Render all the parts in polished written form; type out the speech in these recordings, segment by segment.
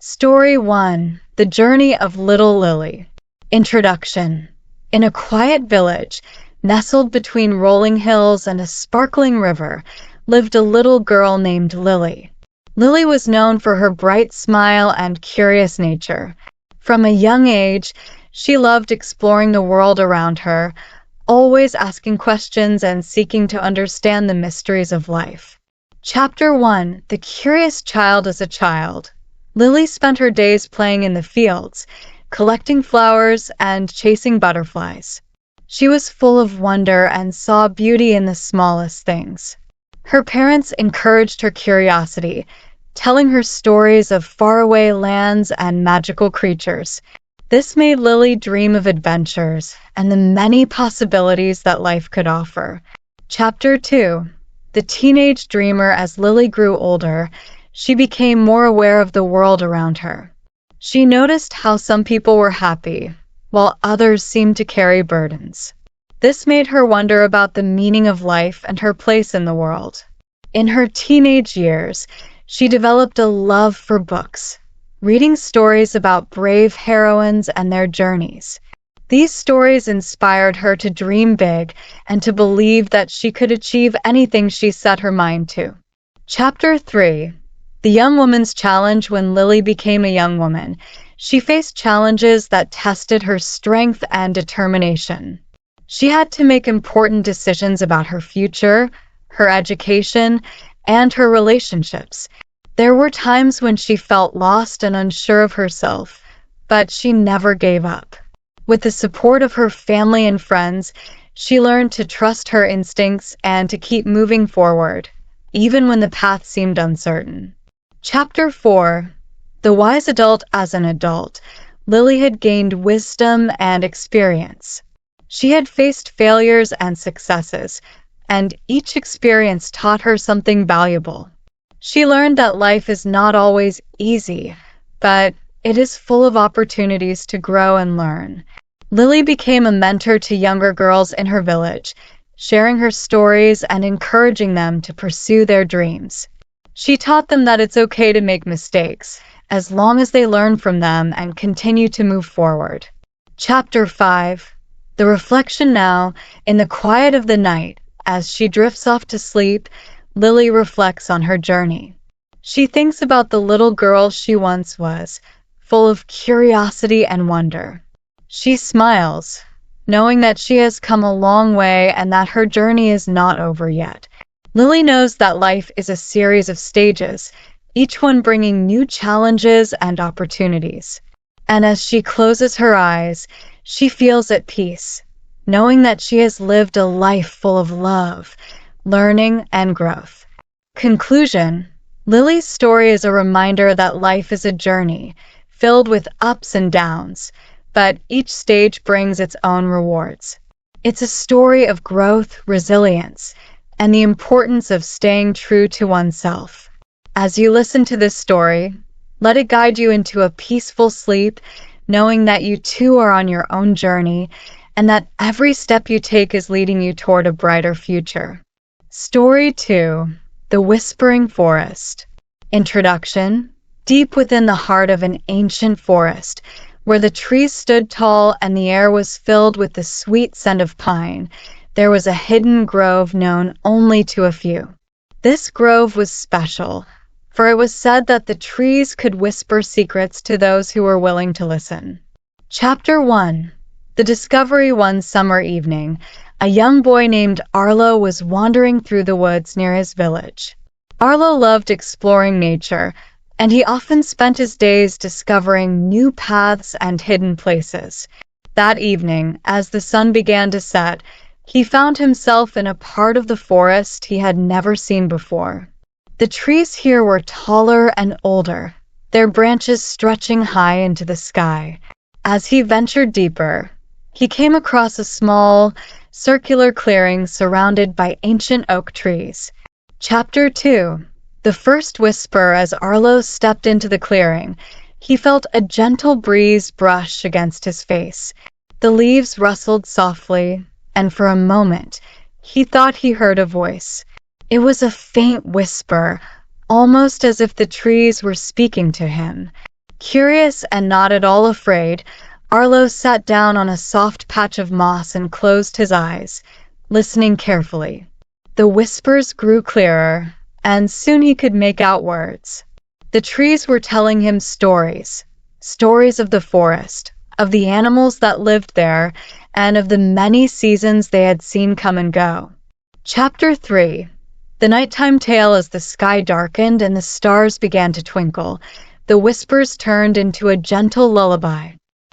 Story 1. The Journey of Little Lily. Introduction. In a quiet village, nestled between rolling hills and a sparkling river, lived a little girl named Lily. Lily was known for her bright smile and curious nature. From a young age, she loved exploring the world around her, always asking questions and seeking to understand the mysteries of life. Chapter 1. The Curious Child as a Child. Lily spent her days playing in the fields, collecting flowers and chasing butterflies. She was full of wonder and saw beauty in the smallest things. Her parents encouraged her curiosity, telling her stories of faraway lands and magical creatures. This made Lily dream of adventures and the many possibilities that life could offer. Chapter 2. The Teenage Dreamer. As Lily grew older, she became more aware of the world around her. She noticed how some people were happy, while others seemed to carry burdens. This made her wonder about the meaning of life and her place in the world. In her teenage years, she developed a love for books, reading stories about brave heroines and their journeys. These stories inspired her to dream big and to believe that she could achieve anything she set her mind to. Chapter 3. The Young Woman's Challenge. When Lily became a young woman, she faced challenges that tested her strength and determination. She had to make important decisions about her future, her education, and her relationships. There were times when she felt lost and unsure of herself, but she never gave up. With the support of her family and friends, she learned to trust her instincts and to keep moving forward, even when the path seemed uncertain. Chapter 4. The Wise Adult. As an adult, Lily had gained wisdom and experience. She had faced failures and successes, and each experience taught her something valuable. She learned that life is not always easy, but it is full of opportunities to grow and learn. Lily became a mentor to younger girls in her village, sharing her stories and encouraging them to pursue their dreams. She taught them that it's okay to make mistakes, as long as they learn from them and continue to move forward. Chapter 5. The Reflection. Now, in the quiet of the night, as she drifts off to sleep, Lily reflects on her journey. She thinks about the little girl she once was, full of curiosity and wonder. She smiles, knowing that she has come a long way and that her journey is not over yet. Lily knows that life is a series of stages, each one bringing new challenges and opportunities. And as she closes her eyes, she feels at peace, knowing that she has lived a life full of love, learning, and growth. Conclusion. Lily's story is a reminder that life is a journey, filled with ups and downs, but each stage brings its own rewards. It's a story of growth, resilience, and the importance of staying true to oneself. As you listen to this story, let it guide you into a peaceful sleep, knowing that you too are on your own journey, and that every step you take is leading you toward a brighter future. Story 2. The Whispering Forest. Introduction. Deep within the heart of an ancient forest, where the trees stood tall and the air was filled with the sweet scent of pine, there was a hidden grove known only to a few. This grove was special, for it was said that the trees could whisper secrets to those who were willing to listen. Chapter 1. The Discovery. One summer evening, a young boy named Arlo was wandering through the woods near his village. Arlo loved exploring nature, and he often spent his days discovering new paths and hidden places. That evening, as the sun began to set, he found himself in a part of the forest he had never seen before. The trees here were taller and older, their branches stretching high into the sky. As he ventured deeper, he came across a small, circular clearing surrounded by ancient oak trees. Chapter 2. The First Whisper. As Arlo stepped into the clearing, he felt a gentle breeze brush against his face. The leaves rustled softly, and for a moment, he thought he heard a voice. It was a faint whisper, almost as if the trees were speaking to him. Curious and not at all afraid, Arlo sat down on a soft patch of moss and closed his eyes, listening carefully. The whispers grew clearer, and soon he could make out words. The trees were telling him stories, stories of the forest, of the animals that lived there, and of the many seasons they had seen come and go. Chapter 3. The nighttime tale. As the sky darkened and the stars began to twinkle, the whispers turned into a gentle lullaby.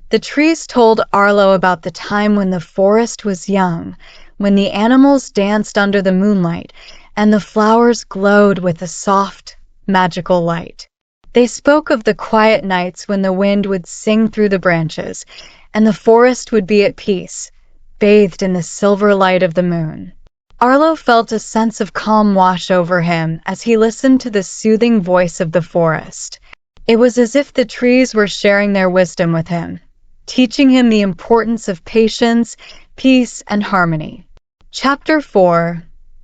The trees told Arlo about the time when the forest was young, when the animals danced under the moonlight, and the flowers glowed with a soft, magical light. They spoke of the quiet nights when the wind would sing through the branches, and the forest would be at peace, bathed in the silver light of the moon. Arlo felt a sense of calm wash over him as he listened to the soothing voice of the forest. It was as if the trees were sharing their wisdom with him, teaching him the importance of patience, peace, and harmony. Chapter 4.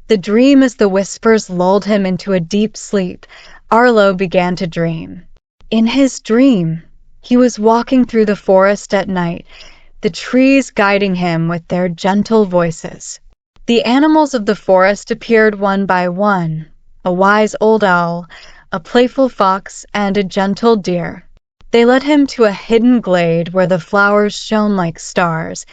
The dream. As the whispers lulled him into a deep sleep, Arlo began to dream. In his dream, he was walking through the forest at night, the trees guiding him with their gentle voices. The animals of the forest appeared one by one, a wise old owl, a playful fox, and a gentle deer. They led him to a hidden glade where the flowers shone like stars,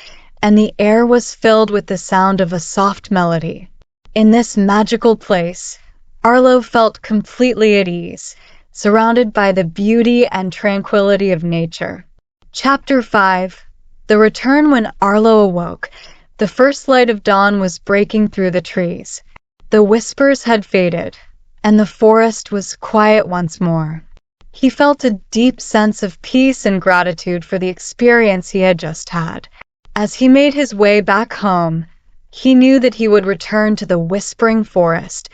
and the air was filled with the sound of a soft melody. In this magical place, Arlo felt completely at ease, surrounded by the beauty and tranquility of nature. Chapter 5. The return. When Arlo awoke, the first light of dawn was breaking through the trees. The whispers had faded, and the forest was quiet once more. He felt a deep sense of peace and gratitude for the experience he had just had. As he made his way back home, he knew that he would return to the whispering forest,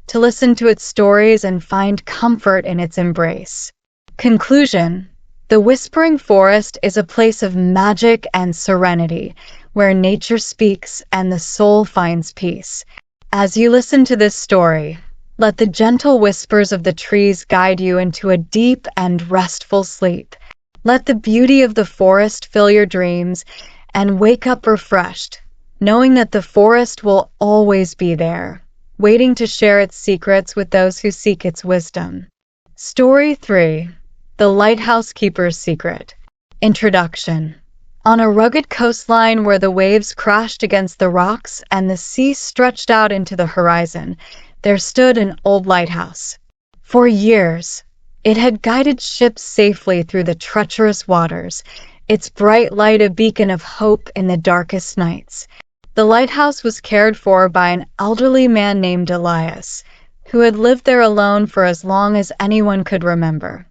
to listen to its stories and find comfort in its embrace. Conclusion. The whispering forest is a place of magic and serenity, where nature speaks and the soul finds peace. As you listen to this story, let the gentle whispers of the trees guide you into a deep and restful sleep. Let the beauty of the forest fill your dreams, and wake up refreshed, knowing that the forest will always be there, waiting to share its secrets with those who seek its wisdom. Story 3. The Lighthouse Keeper's Secret. Introduction. On a rugged coastline where the waves crashed against the rocks and the sea stretched out into the horizon, there stood an old lighthouse. For years, it had guided ships safely through the treacherous waters, its bright light a beacon of hope in the darkest nights. The lighthouse was cared for by an elderly man named Elias, who had lived there alone for as long as anyone could remember.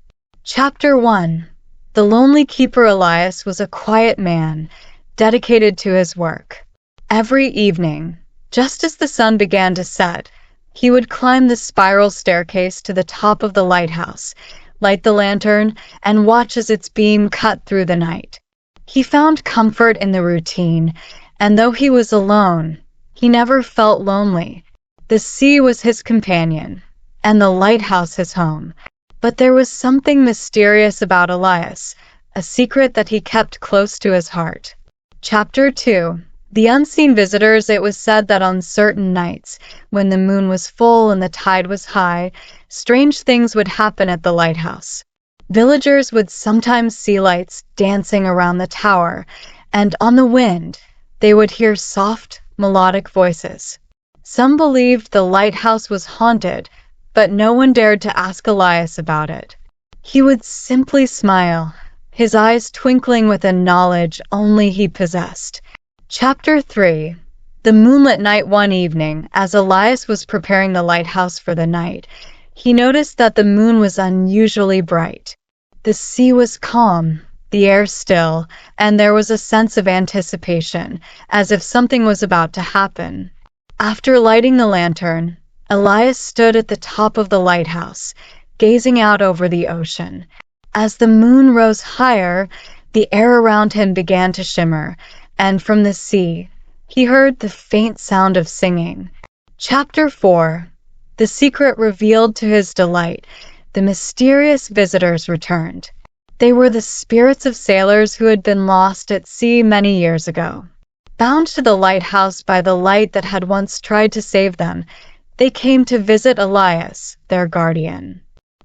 Chapter 1. The lonely keeper. Elias was a quiet man, dedicated to his work. Every evening, just as the sun began to set, he would climb the spiral staircase to the top of the lighthouse, light the lantern, and watch as its beam cut through the night. He found comfort in the routine, and though he was alone, he never felt lonely. The sea was his companion, and the lighthouse his home. But there was something mysterious about Elias, a secret that he kept close to his heart. Chapter 2. The Unseen Visitors. It was said that on certain nights, when the moon was full and the tide was high, strange things would happen at the lighthouse. Villagers would sometimes see lights dancing around the tower, and on the wind, they would hear soft, melodic voices. Some believed the lighthouse was haunted, but no one dared to ask Elias about it. He would simply smile, his eyes twinkling with a knowledge only he possessed. Chapter 3. The Moonlit Night. One evening, as Elias was preparing the lighthouse for the night, he noticed that the moon was unusually bright. The sea was calm, the air still, and there was a sense of anticipation, as if something was about to happen. After lighting the lantern, Elias stood at the top of the lighthouse, gazing out over the ocean. As the moon rose higher, the air around him began to shimmer, and from the sea, he heard the faint sound of singing. Chapter 4. The Secret. Revealed to his delight, the mysterious visitors returned. They were the spirits of sailors who had been lost at sea many years ago. Bound to the lighthouse by the light that had once tried to save them, they came to visit Elias, their guardian.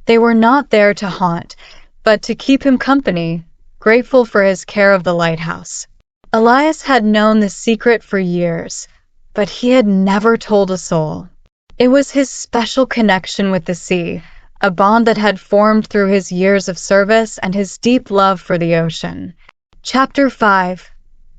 They were not there to haunt, but to keep him company, grateful for his care of the lighthouse. Elias had known the secret for years, but he had never told a soul. It was his special connection with the sea, a bond that had formed through his years of service and his deep love for the ocean. Chapter 5.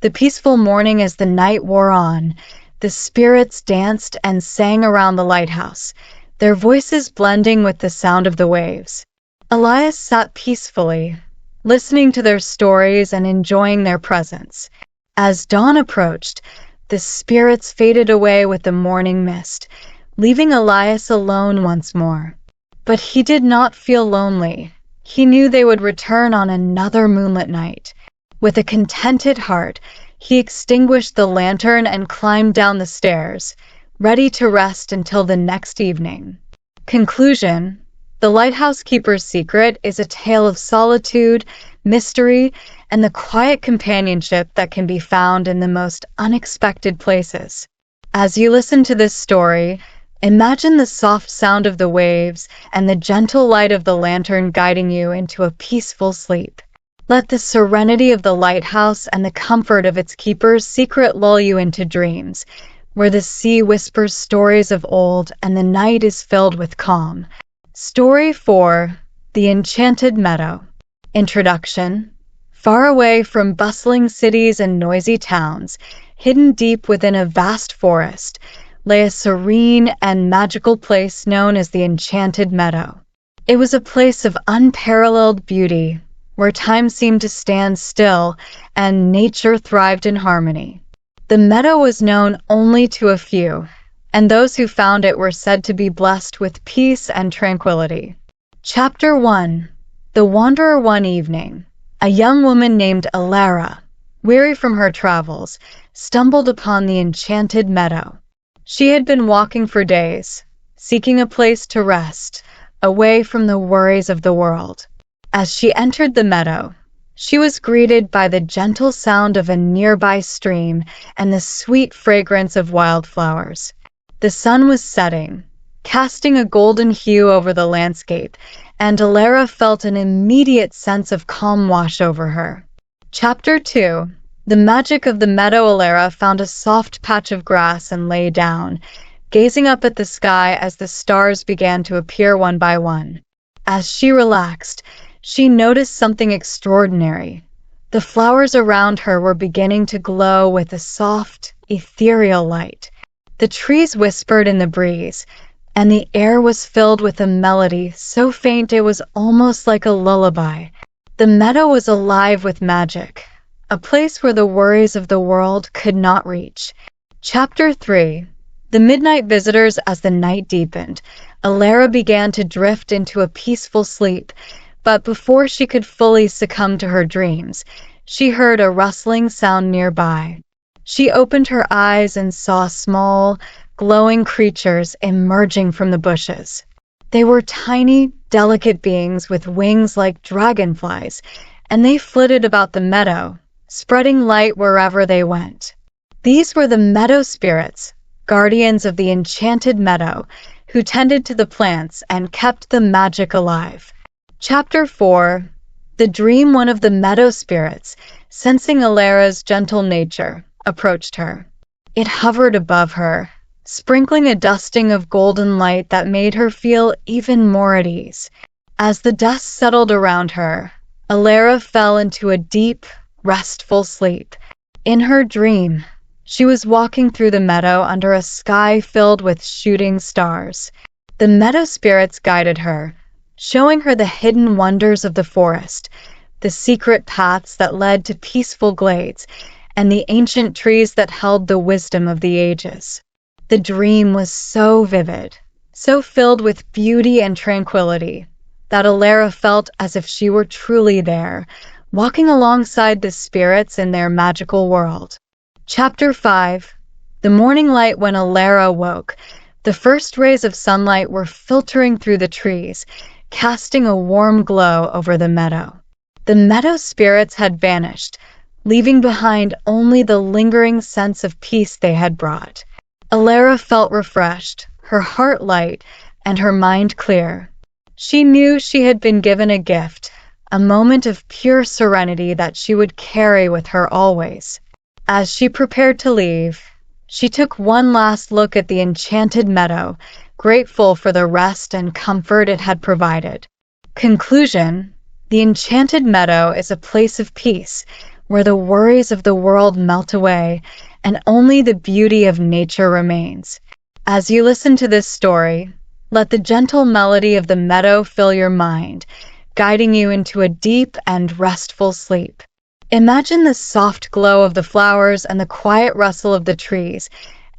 The peaceful morning as the night wore on, the spirits danced and sang around the lighthouse, their voices blending with the sound of the waves. Elias sat peacefully, listening to their stories and enjoying their presence. As dawn approached, the spirits faded away with the morning mist, leaving Elias alone once more. But he did not feel lonely. He knew they would return on another moonlit night. With a contented heart, he extinguished the lantern and climbed down the stairs, ready to rest until the next evening. Conclusion: The Lighthouse Keeper's Secret is a tale of solitude, mystery, and the quiet companionship that can be found in the most unexpected places. As you listen to this story, imagine the soft sound of the waves and the gentle light of the lantern guiding you into a peaceful sleep. Let the serenity of the lighthouse and the comfort of its keeper's secret lull you into dreams, where the sea whispers stories of old and the night is filled with calm. Story 4. The Enchanted Meadow. Introduction. Far away from bustling cities and noisy towns, hidden deep within a vast forest, lay a serene and magical place known as the Enchanted Meadow. It was a place of unparalleled beauty, where time seemed to stand still and nature thrived in harmony. The meadow was known only to a few, and those who found it were said to be blessed with peace and tranquility. Chapter 1. The Wanderer. One evening, a young woman named Alara, weary from her travels, stumbled upon the Enchanted Meadow. She had been walking for days, seeking a place to rest, away from the worries of the world. As she entered the meadow, she was greeted by the gentle sound of a nearby stream and the sweet fragrance of wildflowers. The sun was setting, casting a golden hue over the landscape, and Alara felt an immediate sense of calm wash over her. Chapter 2. The magic of the meadow. Alara found a soft patch of grass and lay down, gazing up at the sky as the stars began to appear one by one. As she relaxed, she noticed something extraordinary. The flowers around her were beginning to glow with a soft, ethereal light. The trees whispered in the breeze, and the air was filled with a melody so faint it was almost like a lullaby. The meadow was alive with magic, a place where the worries of the world could not reach. Chapter 3. The Midnight Visitors. As the night deepened, Alara began to drift into a peaceful sleep, but before she could fully succumb to her dreams, she heard a rustling sound nearby. She opened her eyes and saw small, glowing creatures emerging from the bushes. They were tiny, delicate beings with wings like dragonflies, and they flitted about the meadow, spreading light wherever they went. These were the meadow spirits, guardians of the Enchanted Meadow, who tended to the plants and kept the magic alive. Chapter 4. The Dream. One of the meadow spirits, sensing Alara's gentle nature, approached her. It hovered above her, sprinkling a dusting of golden light that made her feel even more at ease. As the dust settled around her, Alara fell into a deep, restful sleep. In her dream, she was walking through the meadow under a sky filled with shooting stars. The meadow spirits guided her, showing her the hidden wonders of the forest, the secret paths that led to peaceful glades, and the ancient trees that held the wisdom of the ages. The dream was so vivid, so filled with beauty and tranquility, that Alara felt as if she were truly there, walking alongside the spirits in their magical world. Chapter 5. The morning light. When Alara woke, the first rays of sunlight were filtering through the trees, casting a warm glow over the meadow. The meadow spirits had vanished, leaving behind only the lingering sense of peace they had brought. Alara felt refreshed, her heart light, and her mind clear. She knew she had been given a gift, a moment of pure serenity that she would carry with her always. As she prepared to leave, she took one last look at the enchanted meadow, grateful for the rest and comfort it had provided. Conclusion: the enchanted meadow is a place of peace, where the worries of the world melt away and only the beauty of nature remains. As you listen to this story, let the gentle melody of the meadow fill your mind, guiding you into a deep and restful sleep. Imagine the soft glow of the flowers and the quiet rustle of the trees,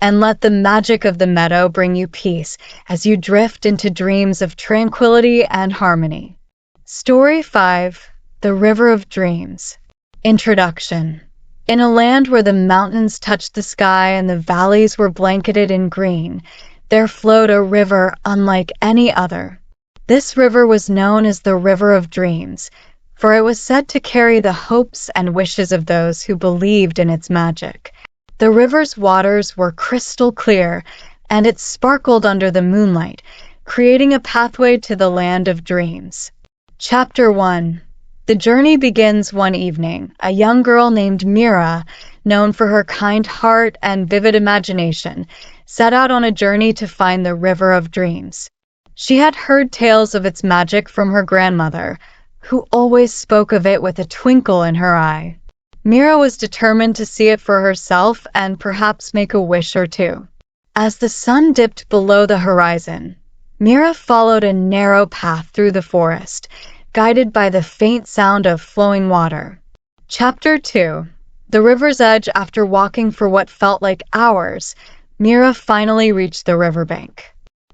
and let the magic of the meadow bring you peace as you drift into dreams of tranquility and harmony. Story 5: The River of Dreams. Introduction. In a land where the mountains touched the sky and the valleys were blanketed in green, there flowed a river unlike any other. This river was known as the River of Dreams, for it was said to carry the hopes and wishes of those who believed in its magic. The river's waters were crystal clear, and it sparkled under the moonlight, creating a pathway to the land of dreams. Chapter 1. The journey begins one evening. A young girl named Mira, known for her kind heart and vivid imagination, set out on a journey to find the River of Dreams. She had heard tales of its magic from her grandmother, who always spoke of it with a twinkle in her eye. Mira was determined to see it for herself and perhaps make a wish or two. As the sun dipped below the horizon, Mira followed a narrow path through the forest, guided by the faint sound of flowing water. Chapter 2. The river's edge. After walking for what felt like hours, Mira finally reached the riverbank.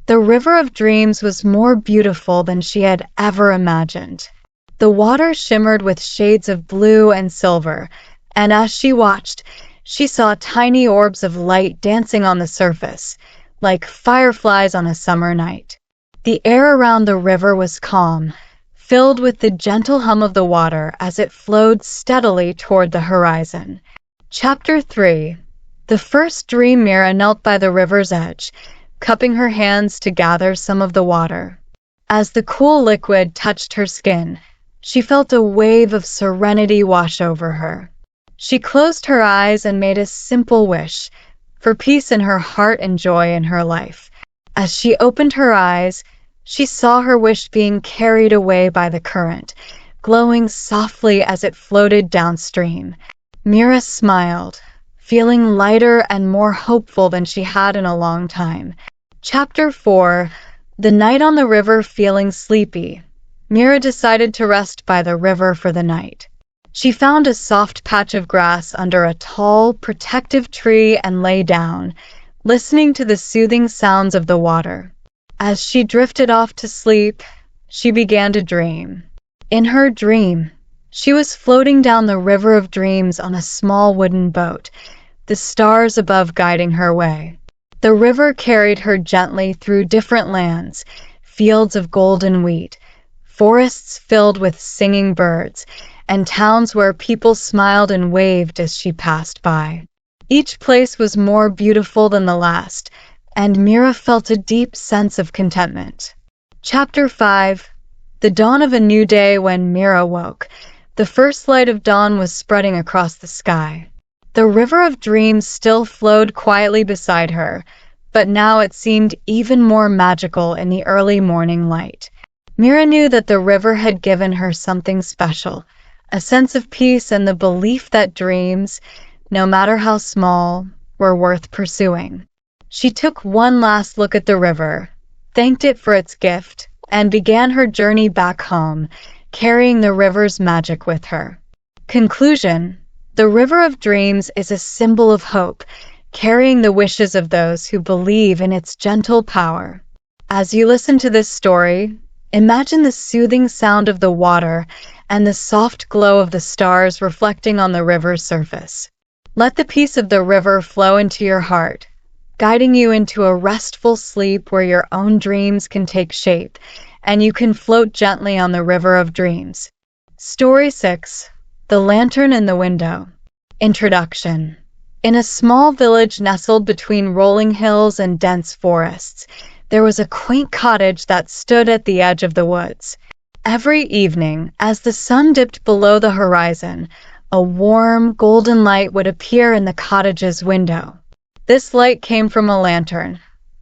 The River of Dreams was more beautiful than she had ever imagined. The water shimmered with shades of blue and silver, and as she watched, she saw tiny orbs of light dancing on the surface, like fireflies on a summer night. The air around the river was calm, filled with the gentle hum of the water as it flowed steadily toward the horizon. Chapter 3. The first dream. Mira knelt by the river's edge, cupping her hands to gather some of the water. As the cool liquid touched her skin, she felt a wave of serenity wash over her. She closed her eyes and made a simple wish, for peace in her heart and joy in her life. As she opened her eyes, she saw her wish being carried away by the current, glowing softly as it floated downstream. Mira smiled, feeling lighter and more hopeful than she had in a long time. Chapter 4. The night on the river. Feeling sleepy, Mira decided to rest by the river for the night. She found a soft patch of grass under a tall, protective tree and lay down, listening to the soothing sounds of the water. As she drifted off to sleep, she began to dream. In her dream, she was floating down the River of Dreams on a small wooden boat, the stars above guiding her way. The river carried her gently through different lands, fields of golden wheat, forests filled with singing birds, and towns where people smiled and waved as she passed by. Each place was more beautiful than the last, and Mira felt a deep sense of contentment. Chapter 5. The dawn of a new day. When Mira woke, the first light of dawn was spreading across the sky. The River of Dreams still flowed quietly beside her, but now it seemed even more magical in the early morning light. Mira knew that the river had given her something special, a sense of peace and the belief that dreams, no matter how small, were worth pursuing. She took one last look at the river, thanked it for its gift, and began her journey back home, carrying the river's magic with her. Conclusion: the River of Dreams is a symbol of hope, carrying the wishes of those who believe in its gentle power. As you listen to this story, imagine the soothing sound of the water and the soft glow of the stars reflecting on the river's surface. Let the peace of the river flow into your heart, guiding you into a restful sleep where your own dreams can take shape and you can float gently on the River of Dreams. Story 6. The Lantern in the Window. Introduction. In a small village nestled between rolling hills and dense forests, there was a quaint cottage that stood at the edge of the woods. Every evening, as the sun dipped below the horizon, a warm, golden light would appear in the cottage's window. This light came from a lantern,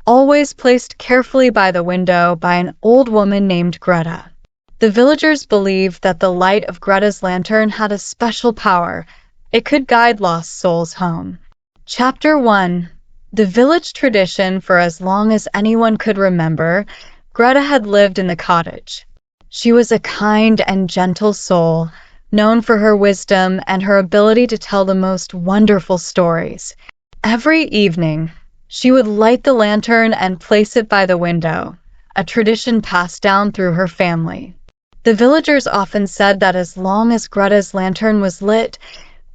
always placed carefully by the window by an old woman named Greta. The villagers believed that the light of Greta's lantern had a special power. It could guide lost souls home. Chapter 1. The village tradition. For as long as anyone could remember, Greta had lived in the cottage. She was a kind and gentle soul, known for her wisdom and her ability to tell the most wonderful stories. Every evening, she would light the lantern and place it by the window, a tradition passed down through her family. The villagers often said that as long as Greta's lantern was lit,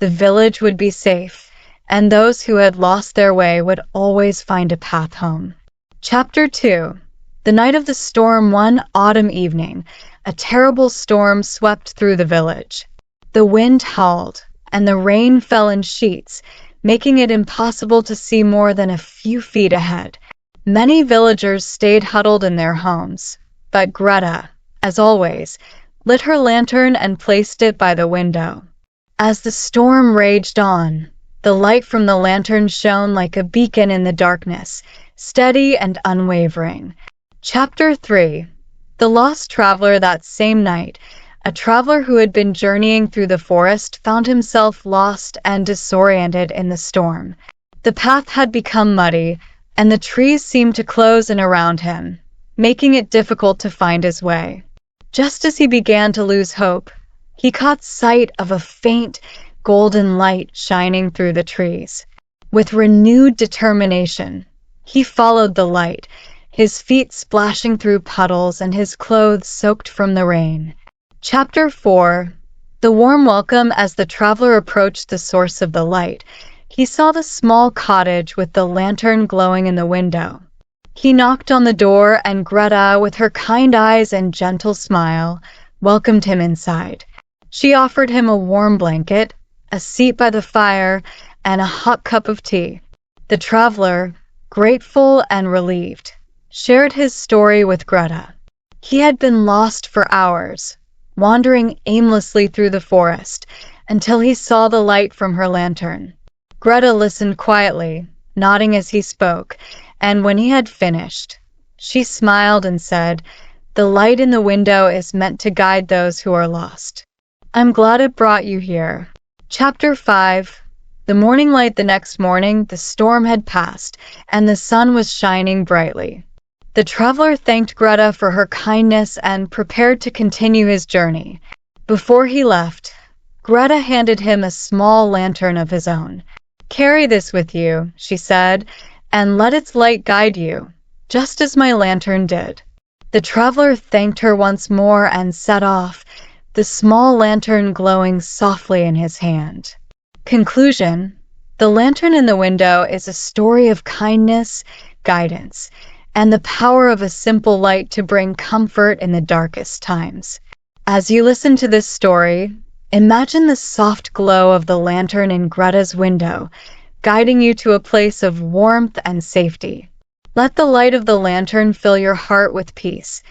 the village would be safe, and those who had lost their way would always find a path home. Chapter 2. The night of the storm. One autumn evening, a terrible storm swept through the village. The wind howled, and the rain fell in sheets, making it impossible to see more than a few feet ahead. Many villagers stayed huddled in their homes, but Greta, as always, lit her lantern and placed it by the window. As the storm raged on, the light from the lantern shone like a beacon in the darkness, steady and unwavering. Chapter 3. The Lost Traveler. That same night, a traveler who had been journeying through the forest found himself lost and disoriented in the storm. The path had become muddy, and the trees seemed to close in around him, making it difficult to find his way. Just as he began to lose hope, he caught sight of a faint, golden light shining through the trees. With renewed determination, he followed the light, his feet splashing through puddles and his clothes soaked from the rain. Chapter 4. The Warm Welcome. As the traveler approached the source of the light, he saw the small cottage with the lantern glowing in the window. He knocked on the door, and Greta, with her kind eyes and gentle smile, welcomed him inside. She offered him a warm blanket, a seat by the fire, and a hot cup of tea. The traveler, grateful and relieved, shared his story with Greta. He had been lost for hours, wandering aimlessly through the forest, until he saw the light from her lantern. Greta listened quietly, nodding as he spoke, and when he had finished, she smiled and said, "The light in the window is meant to guide those who are lost. I'm glad it brought you here." Chapter 5. The morning light. The next morning, the storm had passed, and the sun was shining brightly. The traveler thanked Greta for her kindness and prepared to continue his journey. Before he left, Greta handed him a small lantern of his own. "Carry this with you," she said, "and let its light guide you, just as my lantern did." The traveler thanked her once more and set off, the small lantern glowing softly in his hand. Conclusion. The Lantern in the Window is a story of kindness, guidance, and the power of a simple light to bring comfort in the darkest times. As you listen to this story, imagine the soft glow of the lantern in Greta's window, guiding you to a place of warmth and safety. Let the light of the lantern fill your heart with peace,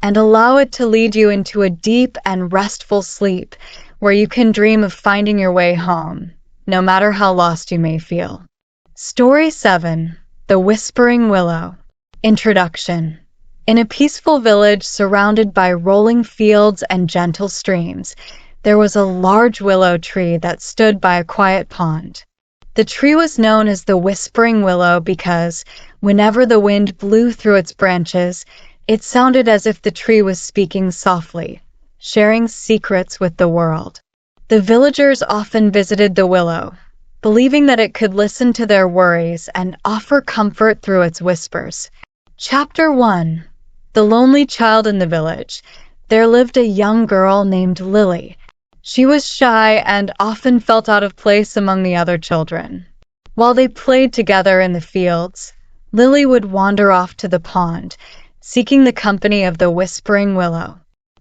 and allow it to lead you into a deep and restful sleep where you can dream of finding your way home, no matter how lost you may feel. Story 7. The Whispering Willow. Introduction. In a peaceful village surrounded by rolling fields and gentle streams, there was a large willow tree that stood by a quiet pond. The tree was known as the Whispering Willow because, whenever the wind blew through its branches, it sounded as if the tree was speaking softly, sharing secrets with the world. The villagers often visited the willow, believing that it could listen to their worries and offer comfort through its whispers. Chapter 1. The Lonely Child in the Village. There lived a young girl named Lily. She was shy and often felt out of place among the other children. While they played together in the fields, Lily would wander off to the pond, seeking the company of the Whispering Willow.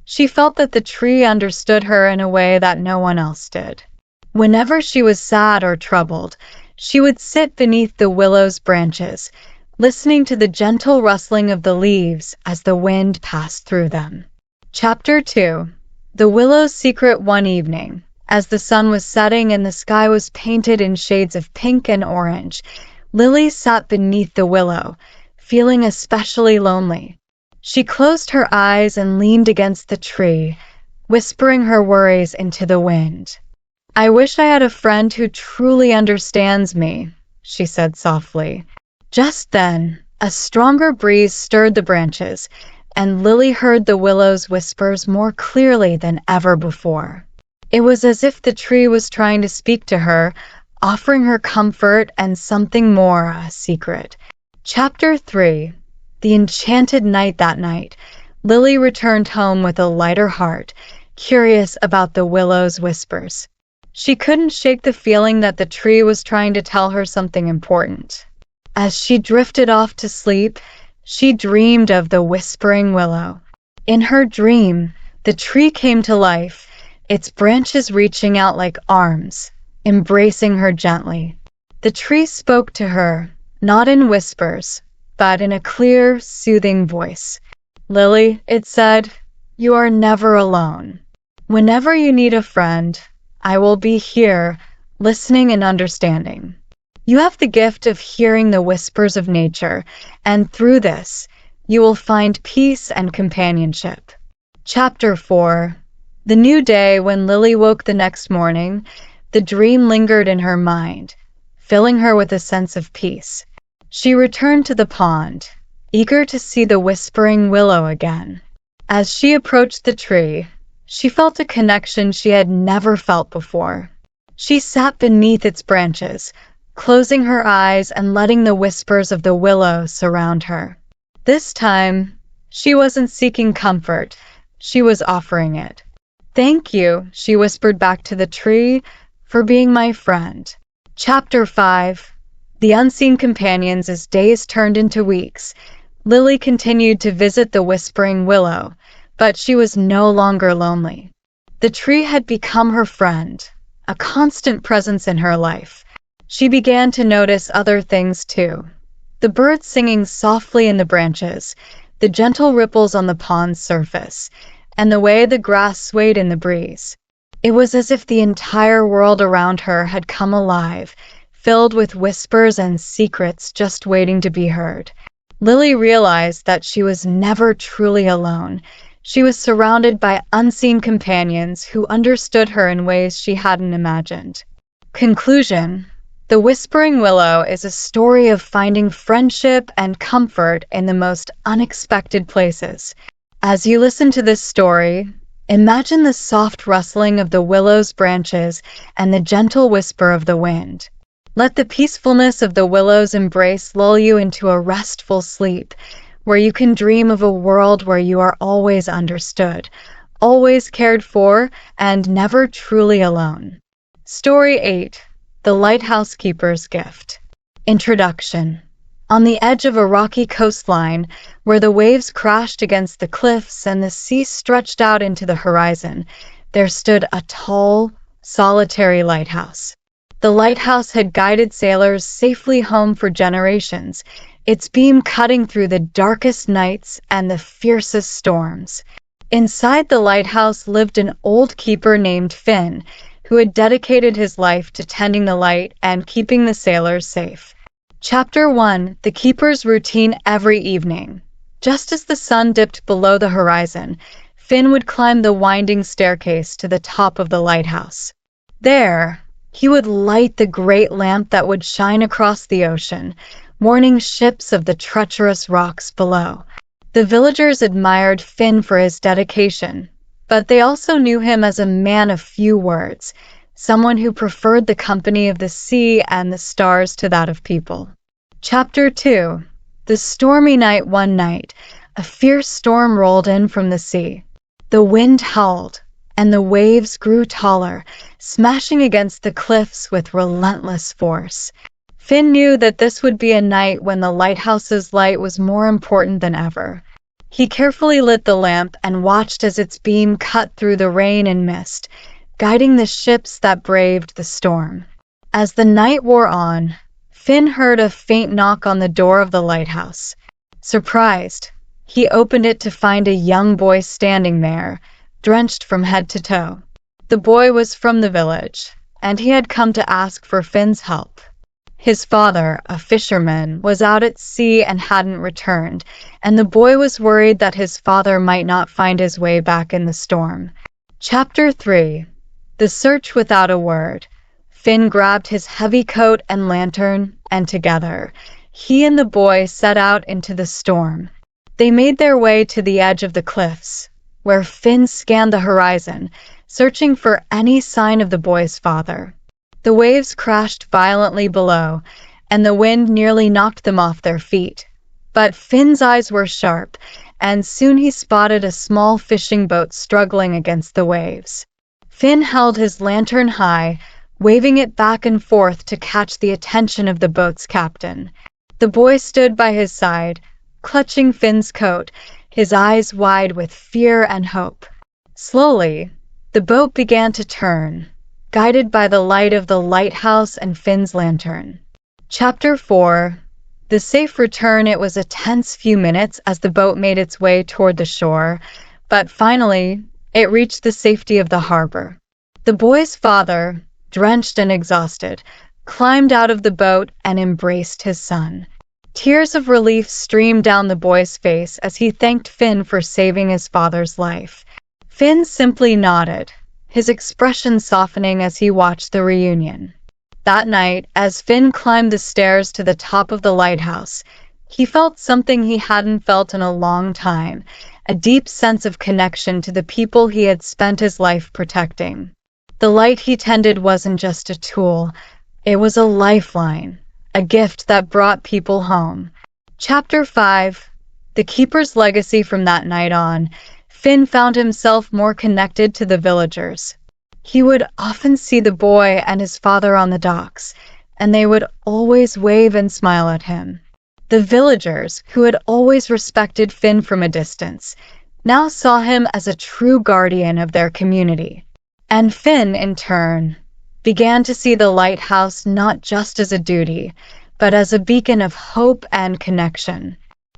She felt that the tree understood her in a way that no one else did. Whenever she was sad or troubled, she would sit beneath the willow's branches, listening to the gentle rustling of the leaves as the wind passed through them. Chapter 2. The Willow's Secret. One evening, as the sun was setting and the sky was painted in shades of pink and orange, Lily sat beneath the willow, feeling especially lonely. She closed her eyes and leaned against the tree, whispering her worries into the wind. "I wish I had a friend who truly understands me," she said softly. Just then, a stronger breeze stirred the branches, and Lily heard the willow's whispers more clearly than ever before. It was as if the tree was trying to speak to her, offering her comfort and something more, a secret. Chapter 3. The Enchanted Night. That night, Lily returned home with a lighter heart, curious about the willow's whispers. She couldn't shake the feeling that the tree was trying to tell her something important. As she drifted off to sleep, she dreamed of the whispering willow. In her dream, the tree came to life, its branches reaching out like arms, embracing her gently. The tree spoke to her, not in whispers, but in a clear, soothing voice. "Lily," it said, "you are never alone. Whenever you need a friend, I will be here, listening and understanding. You have the gift of hearing the whispers of nature, and through this, you will find peace and companionship." Chapter 4. The new day. When Lily woke the next morning, the dream lingered in her mind, filling her with a sense of peace. She returned to the pond, eager to see the whispering willow again. As she approached the tree, she felt a connection she had never felt before. She sat beneath its branches, closing her eyes and letting the whispers of the willow surround her. This time, she wasn't seeking comfort, she was offering it. "Thank you," she whispered back to the tree, "for being my friend." Chapter 5. The Unseen Companions. As days turned into weeks, Lily continued to visit the whispering willow, but she was no longer lonely. The tree had become her friend, a constant presence in her life. She began to notice other things too. The birds singing softly in the branches, the gentle ripples on the pond's surface, and the way the grass swayed in the breeze. It was as if the entire world around her had come alive, filled with whispers and secrets just waiting to be heard. Lily realized that she was never truly alone. She was surrounded by unseen companions who understood her in ways she hadn't imagined. Conclusion. The Whispering Willow is a story of finding friendship and comfort in the most unexpected places. As you listen to this story, imagine the soft rustling of the willow's branches and the gentle whisper of the wind. Let the peacefulness of the willow's embrace lull you into a restful sleep, where you can dream of a world where you are always understood, always cared for, and never truly alone. Story 8. The Lighthouse Keeper's Gift. Introduction. On the edge of a rocky coastline, where the waves crashed against the cliffs and the sea stretched out into the horizon, there stood a tall, solitary lighthouse. The lighthouse had guided sailors safely home for generations, its beam cutting through the darkest nights and the fiercest storms. Inside the lighthouse lived an old keeper named Finn, who had dedicated his life to tending the light and keeping the sailors safe. Chapter 1. The Keeper's Routine. Every evening, just as the sun dipped below the horizon, Finn would climb the winding staircase to the top of the lighthouse. There, he would light the great lamp that would shine across the ocean, warning ships of the treacherous rocks below. The villagers admired Finn for his dedication, but they also knew him as a man of few words, someone who preferred the company of the sea and the stars to that of people. Chapter 2. The Stormy Night. One night, a fierce storm rolled in from the sea. The wind howled, and the waves grew taller, smashing against the cliffs with relentless force. Finn knew that this would be a night when the lighthouse's light was more important than ever. He carefully lit the lamp and watched as its beam cut through the rain and mist, guiding the ships that braved the storm. As the night wore on, Finn heard a faint knock on the door of the lighthouse. Surprised, he opened it to find a young boy standing there, drenched from head to toe. The boy was from the village, and he had come to ask for Finn's help. His father, a fisherman, was out at sea and hadn't returned, and the boy was worried that his father might not find his way back in the storm. Chapter 3. The Search Without a Word. Finn grabbed his heavy coat and lantern, and together, he and the boy set out into the storm. They made their way to the edge of the cliffs, where Finn scanned the horizon, searching for any sign of the boy's father. The waves crashed violently below, and the wind nearly knocked them off their feet. But Finn's eyes were sharp, and soon he spotted a small fishing boat struggling against the waves. Finn held his lantern high, waving it back and forth to catch the attention of the boat's captain. The boy stood by his side, clutching Finn's coat, his eyes wide with fear and hope. Slowly, the boat began to turn, guided by the light of the lighthouse and Finn's lantern. Chapter 4. The Safe Return. It was a tense few minutes as the boat made its way toward the shore, but finally, it reached the safety of the harbor. The boy's father, drenched and exhausted, climbed out of the boat and embraced his son. Tears of relief streamed down the boy's face as he thanked Finn for saving his father's life. Finn simply nodded, his expression softening as he watched the reunion. That night, as Finn climbed the stairs to the top of the lighthouse, he felt something he hadn't felt in a long time, a deep sense of connection to the people he had spent his life protecting. The light he tended wasn't just a tool, it was a lifeline, a gift that brought people home. Chapter 5. The Keeper's Legacy. From that night on, Finn found himself more connected to the villagers. He would often see the boy and his father on the docks, and they would always wave and smile at him. The villagers, who had always respected Finn from a distance, now saw him as a true guardian of their community. And Finn, in turn, began to see the lighthouse not just as a duty, but as a beacon of hope and connection.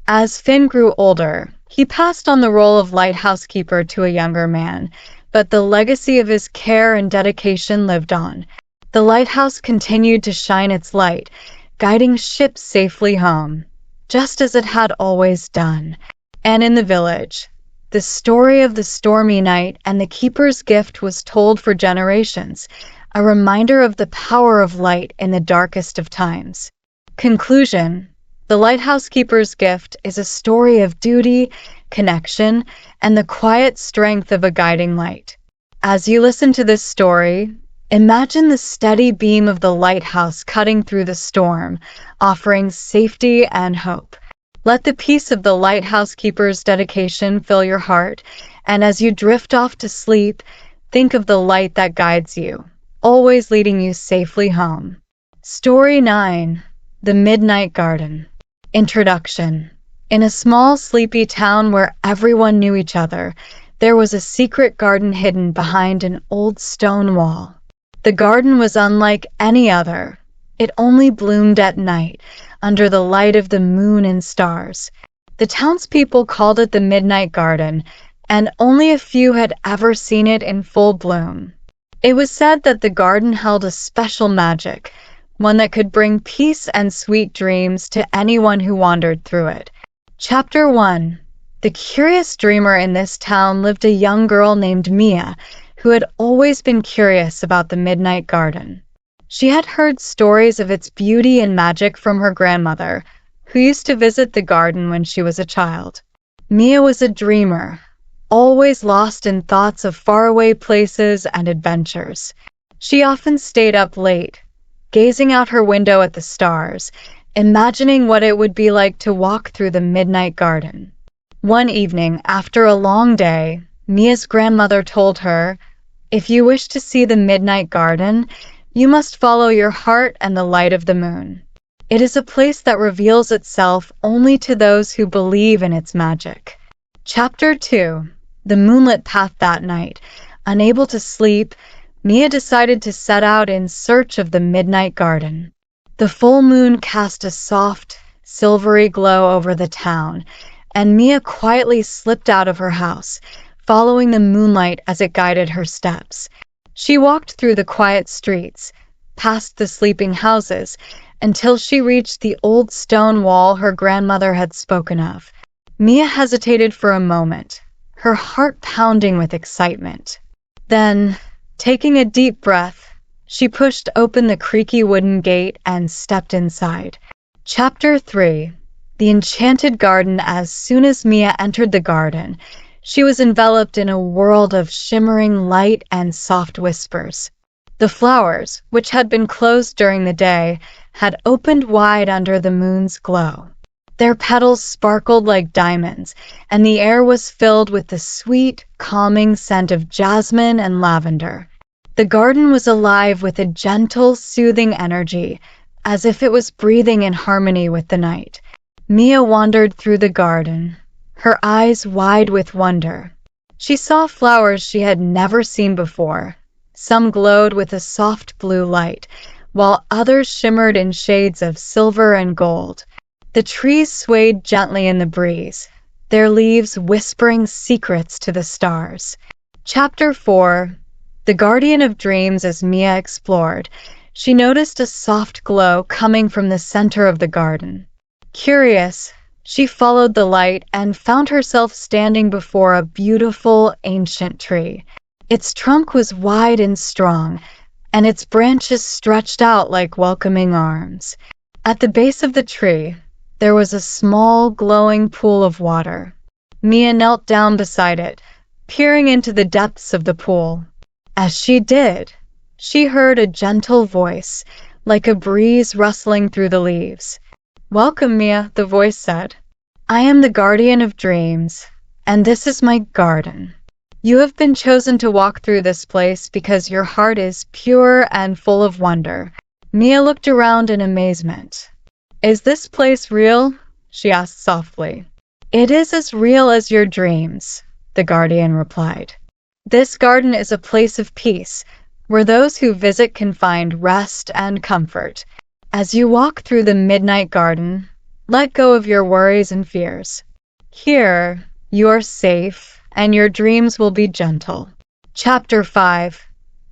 As Finn grew older, he passed on the role of lighthouse keeper to a younger man, but the legacy of his care and dedication lived on. The lighthouse continued to shine its light, guiding ships safely home, just as it had always done. And in the village, the story of the stormy night and the keeper's gift was told for generations, a reminder of the power of light in the darkest of times. Conclusion. The lighthouse keeper's gift is a story of duty, connection, and the quiet strength of a guiding light. As you listen to this story, imagine the steady beam of the lighthouse cutting through the storm, offering safety and hope. Let the peace of the lighthouse keeper's dedication fill your heart, and as you drift off to sleep, think of the light that guides you, always leading you safely home. Story 9. The Midnight Garden. Introduction. In a small, sleepy town where everyone knew each other, there was a secret garden hidden behind an old stone wall. The garden was unlike any other. It only bloomed at night, under the light of the moon and stars. The townspeople called it the Midnight Garden, and only a few had ever seen it in full bloom. It was said that the garden held a special magic, one that could bring peace and sweet dreams to anyone who wandered through it. Chapter 1. The curious dreamer. In this town lived a young girl named Mia, who had always been curious about the Midnight Garden. She had heard stories of its beauty and magic from her grandmother, who used to visit the garden when she was a child. Mia was a dreamer, always lost in thoughts of faraway places and adventures. She often stayed up late, gazing out her window at the stars, imagining what it would be like to walk through the Midnight Garden. One evening, after a long day, Mia's grandmother told her, "If you wish to see the Midnight Garden, you must follow your heart and the light of the moon. It is a place that reveals itself only to those who believe in its magic." Chapter 2. The moonlit path that night. Unable to sleep, Mia decided to set out in search of the Midnight Garden. The full moon cast a soft, silvery glow over the town, and Mia quietly slipped out of her house, following the moonlight as it guided her steps. She walked through the quiet streets, past the sleeping houses, until she reached the old stone wall her grandmother had spoken of. Mia hesitated for a moment, her heart pounding with excitement. Then, taking a deep breath, she pushed open the creaky wooden gate and stepped inside. Chapter 3. The Enchanted Garden. As soon as Mia entered the garden, she was enveloped in a world of shimmering light and soft whispers. The flowers, which had been closed during the day, had opened wide under the moon's glow. Their petals sparkled like diamonds, and the air was filled with the sweet, calming scent of jasmine and lavender. The garden was alive with a gentle, soothing energy, as if it was breathing in harmony with the night. Mia wandered through the garden, her eyes wide with wonder. She saw flowers she had never seen before. Some glowed with a soft blue light, while others shimmered in shades of silver and gold. The trees swayed gently in the breeze, their leaves whispering secrets to the stars. Chapter 4. The Guardian of Dreams. As Mia explored, she noticed a soft glow coming from the center of the garden. Curious, she followed the light and found herself standing before a beautiful, ancient tree. Its trunk was wide and strong, and its branches stretched out like welcoming arms. At the base of the tree, there was a small, glowing pool of water. Mia knelt down beside it, peering into the depths of the pool. As she did, she heard a gentle voice, like a breeze rustling through the leaves. "Welcome, Mia," the voice said. "I am the Guardian of Dreams, and this is my garden. You have been chosen to walk through this place because your heart is pure and full of wonder." Mia looked around in amazement. "Is this place real?" she asked softly. "It is as real as your dreams," the Guardian replied. "This garden is a place of peace, where those who visit can find rest and comfort. As you walk through the Midnight Garden, let go of your worries and fears. Here, you are safe, and your dreams will be gentle." Chapter 5.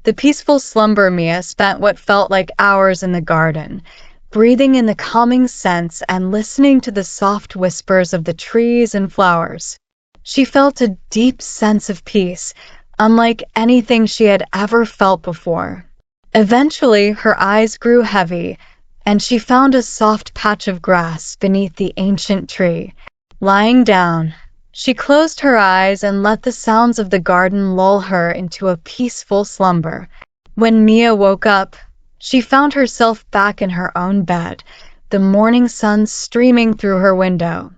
The peaceful slumber. Mia spent what felt like hours in the garden, breathing in the calming scents and listening to the soft whispers of the trees and flowers. She felt a deep sense of peace, unlike anything she had ever felt before. Eventually, her eyes grew heavy, and she found a soft patch of grass beneath the ancient tree. Lying down, she closed her eyes and let the sounds of the garden lull her into a peaceful slumber. When Mia woke up, she found herself back in her own bed, the morning sun streaming through her window.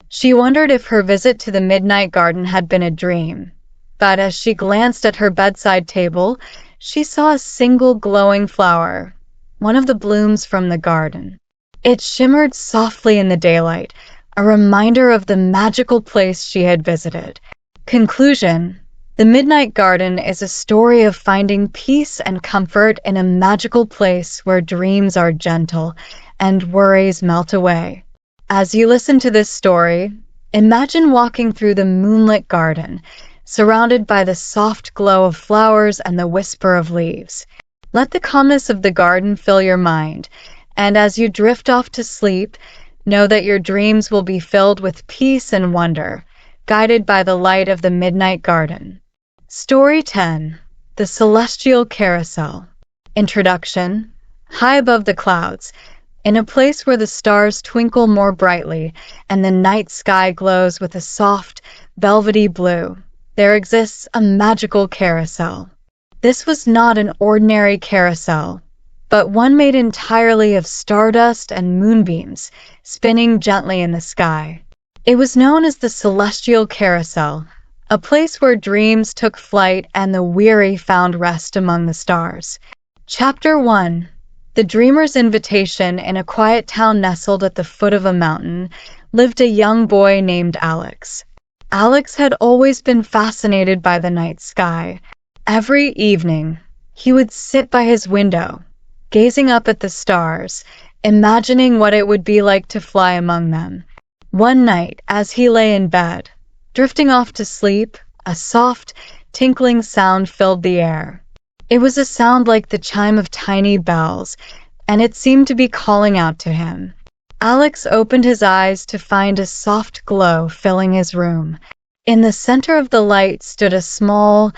She wondered if her visit to the Midnight Garden had been a dream, but as she glanced at her bedside table, she saw a single glowing flower, one of the blooms from the garden. It shimmered softly in the daylight, a reminder of the magical place she had visited. Conclusion. The Midnight Garden is a story of finding peace and comfort in a magical place where dreams are gentle and worries melt away. As you listen to this story, imagine walking through the moonlit garden, surrounded by the soft glow of flowers and the whisper of leaves. Let the calmness of the garden fill your mind, and as you drift off to sleep, know that your dreams will be filled with peace and wonder, guided by the light of the Midnight Garden. Story 10. The Celestial Carousel. Introduction. High above the clouds, in a place where the stars twinkle more brightly and the night sky glows with a soft, velvety blue, there exists a magical carousel. This was not an ordinary carousel, but one made entirely of stardust and moonbeams, spinning gently in the sky. It was known as the Celestial Carousel, a place where dreams took flight and the weary found rest among the stars. Chapter 1. The Dreamer's Invitation. In a quiet town nestled at the foot of a mountain lived a young boy named Alex. Alex had always been fascinated by the night sky. Every evening, he would sit by his window, gazing up at the stars, imagining what it would be like to fly among them. One night, as he lay in bed, drifting off to sleep, a soft, tinkling sound filled the air. It was a sound like the chime of tiny bells, and it seemed to be calling out to him. Alex opened his eyes to find a soft glow filling his room. In the center of the light stood a small,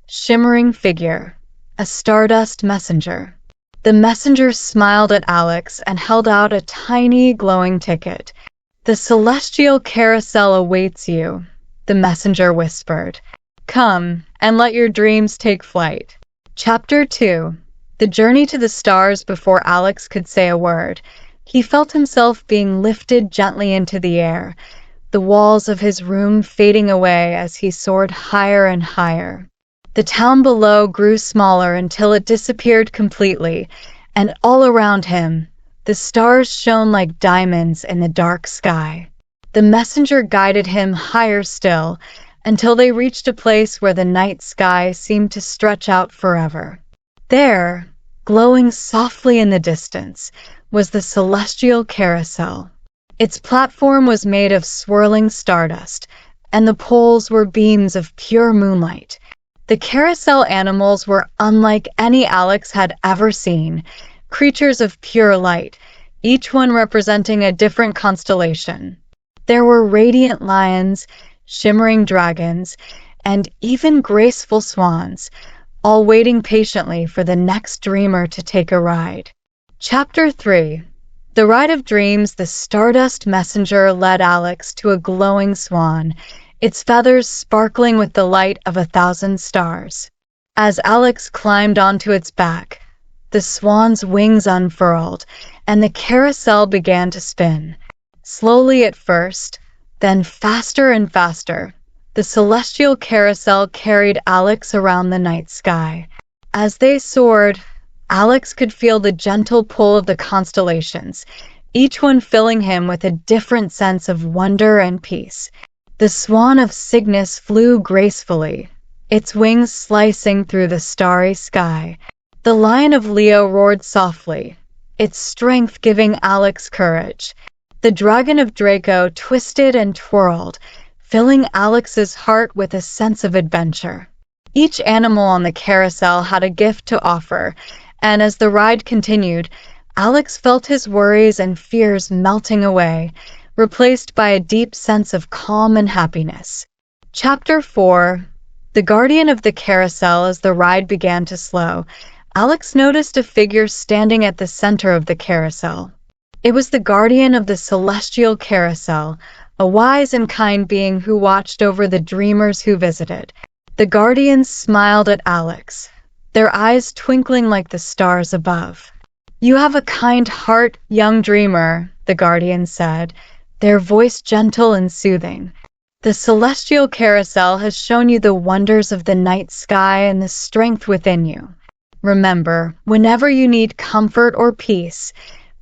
shimmering figure, a stardust messenger. The messenger smiled at Alex and held out a tiny, glowing ticket. "The celestial carousel awaits you," the messenger whispered. "Come, and let your dreams take flight." Chapter 2. The journey to the stars. Before Alex could say a word, he felt himself being lifted gently into the air, the walls of his room fading away as he soared higher and higher. The town below grew smaller until it disappeared completely, and all around him, the stars shone like diamonds in the dark sky. The messenger guided him higher still, until they reached a place where the night sky seemed to stretch out forever. There, glowing softly in the distance, was the celestial carousel. Its platform was made of swirling stardust, and the poles were beams of pure moonlight. The carousel animals were unlike any Alex had ever seen, creatures of pure light, each one representing a different constellation. There were radiant lions, shimmering dragons, and even graceful swans, all waiting patiently for the next dreamer to take a ride. Chapter 3. The Ride of Dreams. The Stardust Messenger led Alex to a glowing swan, its feathers sparkling with the light of 1,000 stars. As Alex climbed onto its back, the swan's wings unfurled, and the carousel began to spin. Slowly at first, then faster and faster, the celestial carousel carried Alex around the night sky. As they soared, Alex could feel the gentle pull of the constellations, each one filling him with a different sense of wonder and peace. The swan of Cygnus flew gracefully, its wings slicing through the starry sky. The lion of Leo roared softly, its strength giving Alex courage. The dragon of Draco twisted and twirled, filling Alex's heart with a sense of adventure. Each animal on the carousel had a gift to offer, and as the ride continued, Alex felt his worries and fears melting away, replaced by a deep sense of calm and happiness. Chapter 4. The Guardian of the Carousel. As the ride began to slow, Alex noticed a figure standing at the center of the carousel. It was the guardian of the celestial carousel, a wise and kind being who watched over the dreamers who visited. The guardians smiled at Alex, their eyes twinkling like the stars above. "You have a kind heart, young dreamer," the guardian said, their voice gentle and soothing. "The celestial carousel has shown you the wonders of the night sky and the strength within you. Remember, whenever you need comfort or peace,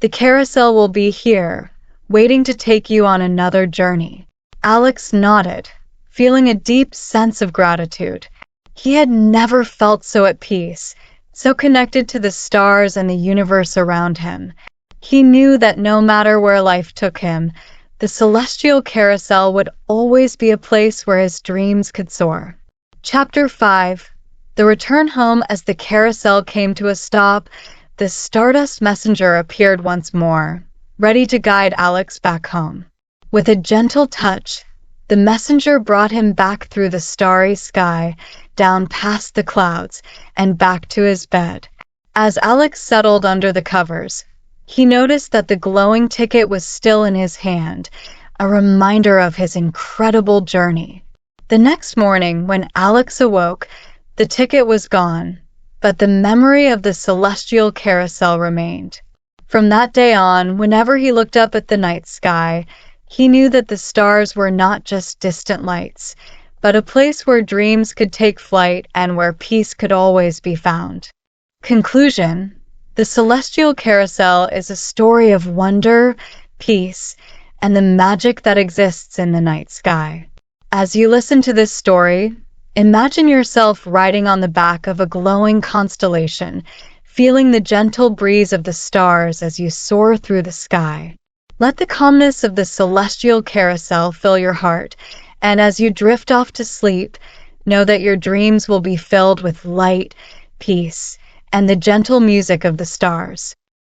the carousel will be here, waiting to take you on another journey." Alex nodded, feeling a deep sense of gratitude. He had never felt so at peace, so connected to the stars and the universe around him. He knew that no matter where life took him, the celestial carousel would always be a place where his dreams could soar. Chapter 5. The Return Home. As the carousel came to a stop, the Stardust Messenger appeared once more, ready to guide Alex back home. With a gentle touch, the messenger brought him back through the starry sky, down past the clouds, and back to his bed. As Alex settled under the covers, he noticed that the glowing ticket was still in his hand, a reminder of his incredible journey. The next morning, when Alex awoke, the ticket was gone, but the memory of the celestial carousel remained. From that day on, whenever he looked up at the night sky, he knew that the stars were not just distant lights, but a place where dreams could take flight and where peace could always be found. Conclusion. The Celestial Carousel is a story of wonder, peace, and the magic that exists in the night sky. As you listen to this story, imagine yourself riding on the back of a glowing constellation, feeling the gentle breeze of the stars as you soar through the sky. Let the calmness of the celestial carousel fill your heart, and as you drift off to sleep, know that your dreams will be filled with light, peace, and the gentle music of the stars.